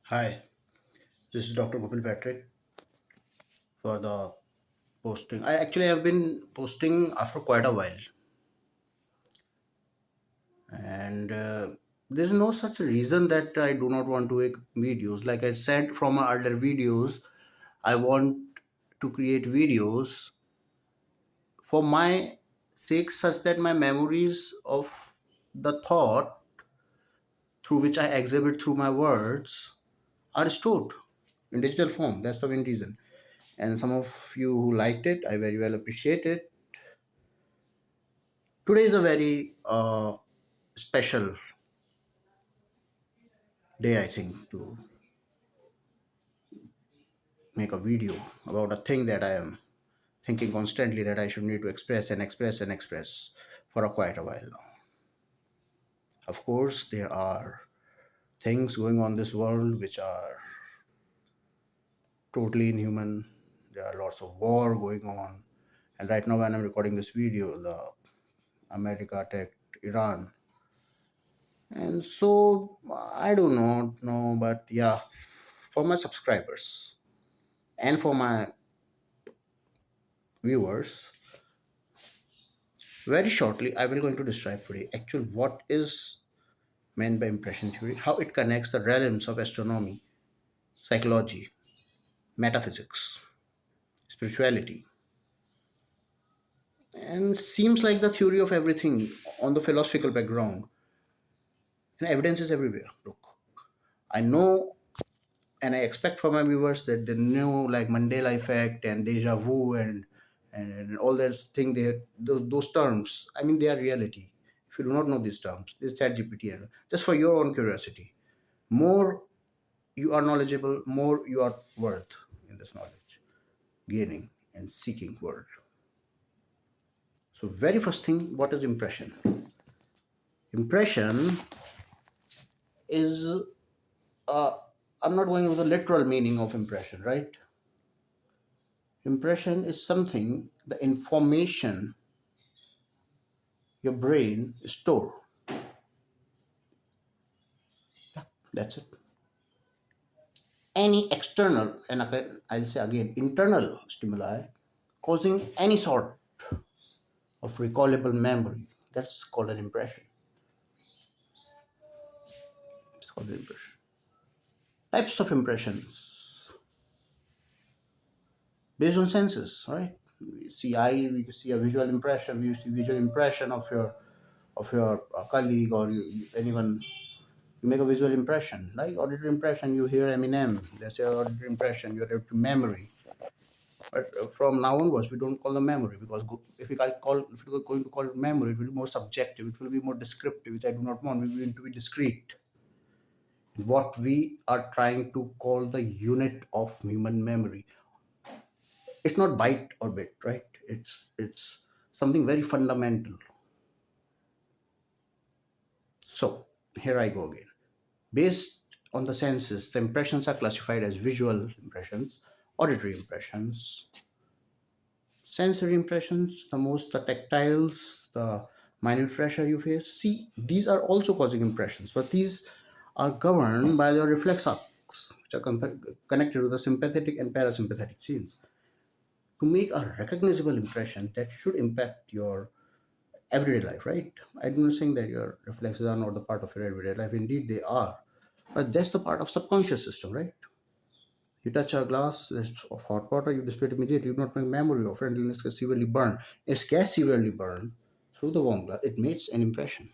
Hi, this is Dr. Gopal Patrick for the posting. I actually have been posting after quite a while, and there's no such reason that I do not want to make videos. Like I said from my earlier videos, I want to create videos for my sake, such that my memories of the thought through which I exhibit through my words are stored in digital form. That's the main reason. And some of you who liked it, I very well appreciate it. Today is a very special day, I think, to make a video about a thing that I am thinking constantly that I should need to express and express and express for a quite a while now. Of course, there are things going on in this world which are totally inhuman. There are lots of war going on, and right now when I'm recording this video, the America attacked Iran, and so I do not know, but yeah, for my subscribers and for my viewers, very shortly I will going to describe today actually what is meant by impression theory, how it connects the realms of astronomy, psychology, metaphysics, spirituality, and seems like the theory of everything on the philosophical background. And evidence is everywhere. Look, I know and I expect from my viewers that they know like Mandela effect and deja vu and all those thing they those terms. I mean they are reality. If you do not know these terms, this chat GPT and just for your own curiosity, more you are knowledgeable, more you are worth in this knowledge, gaining and seeking world. So very first thing, what is impression? Impression is I'm not going with the literal meaning of impression, right? Impression is something, the information your brain store. That's it. Any external, and again, I'll say again, internal stimuli causing any sort of recallable memory. That's called an impression. It's called an impression. Types of impressions based on senses, right? We see eye, we see a visual impression, we see visual impression of your colleague or anyone. You make a visual impression, like auditory impression. You hear Eminem, that's your auditory impression. Your memory. But from now onwards, we don't call them memory because if we're going to call it memory, it will be more subjective. It will be more descriptive, which I do not want. We want to be discrete. What we are trying to call the unit of human memory. It's not byte or bit, right? It's something very fundamental. So here I go again. Based on the senses, the impressions are classified as visual impressions, auditory impressions, sensory impressions, the most the tactiles, the minute pressure you face. See, these are also causing impressions, but these are governed by the reflex arcs, which are connected to the sympathetic and parasympathetic genes. To make a recognizable impression that should impact your everyday life, right? I'm not saying that your reflexes are not the part of your everyday life. Indeed, they are, but that's the part of subconscious system, right? You touch a glass of hot water, you display it immediately. You do not make memory of it until it gets severely burned. It gets severely burned through the warm glass. It makes an impression,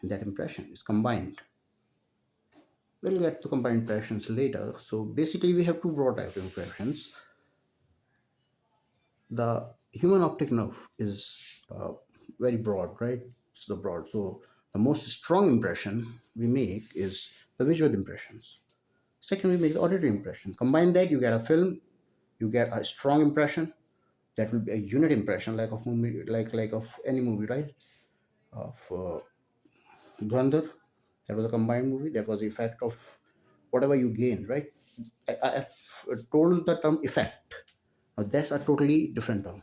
and that impression is combined. We'll get to combined impressions later. So basically, we have two broad types of impressions. The human optic nerve is very broad, right? It's the broad. So the most strong impression we make is the visual impressions. Second, we make the auditory impression. Combine that, you get a film, you get a strong impression. That will be a unit impression, like of movie, like of any movie, right? Of Dhurandhar, that was a combined movie. That was the effect of whatever you gain, right? I have told the term effect. Now that's a totally different term.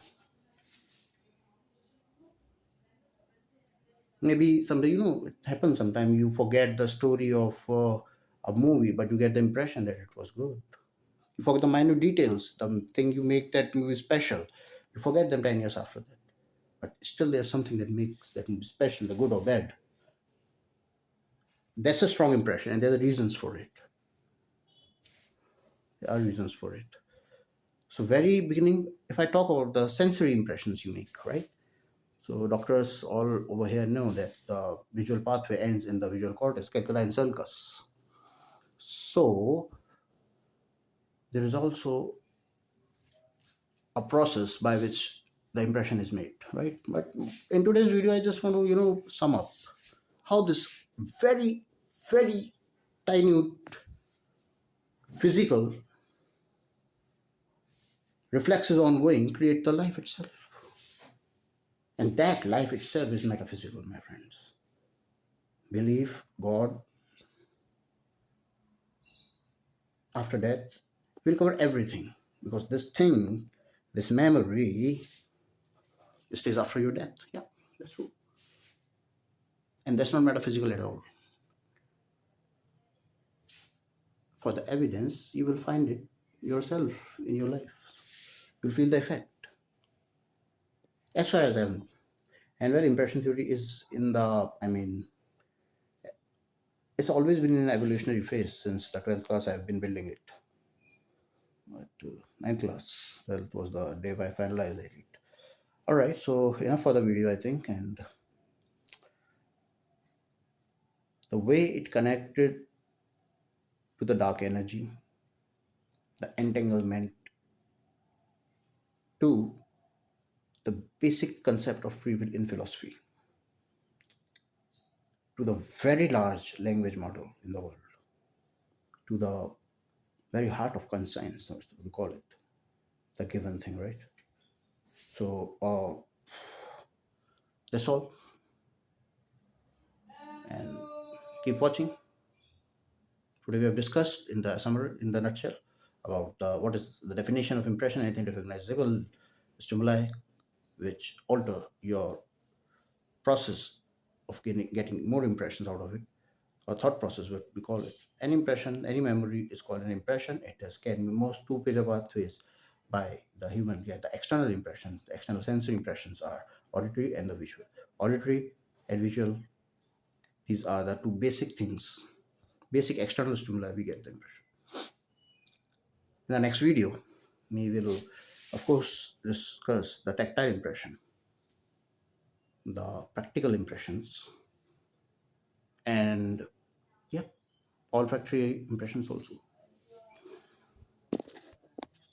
Maybe someday, it happens. Sometimes you forget the story of a movie, but you get the impression that it was good. You forget the minute details, the thing you make that movie special. You forget them 10 years after that. But still, there's something that makes that movie special, the good or bad. That's a strong impression, and there are reasons for it. There are reasons for it. So, very beginning, if I talk about the sensory impressions you make, right? So, doctors all over here know that the visual pathway ends in the visual cortex, calculi and sulcus. So, there is also a process by which the impression is made, right? But in today's video, I just want to, sum up how this very, very tiny physical reflexes ongoing create the life itself. And that life itself is metaphysical, my friends. Belief, God, after death, we'll cover everything because this thing, this memory, stays after your death. Yeah, that's true. And that's not metaphysical at all. For the evidence, you will find it yourself in your life. You'll feel the effect. As far as I know. And where impression theory is in the, it's always been in an evolutionary phase since the 12th class I've been building it. But ninth class, 12th was the day I finalized it. Alright, so enough for the video, I think. And the way it connected to the dark energy, the entanglement to the basic concept of free will in philosophy, to the very large language model in the world, to the very heart of conscience, so we call it the given thing, right? So that's all, and keep watching. Today we have discussed in the summary, in the nutshell, about what is the definition of impression. Anything recognizable stimuli which alter your process of getting more impressions out of it, or thought process, what we call it. Any impression, any memory is called an impression. It has can be most two pair pathways by the human. Yeah, the external impressions, the external sensory impressions are auditory and the visual. Auditory and visual, these are the two basic things, basic external stimuli we get the impression. In the next video, we will, of course, discuss the tactile impression, the practical impressions, and yeah, olfactory impressions also.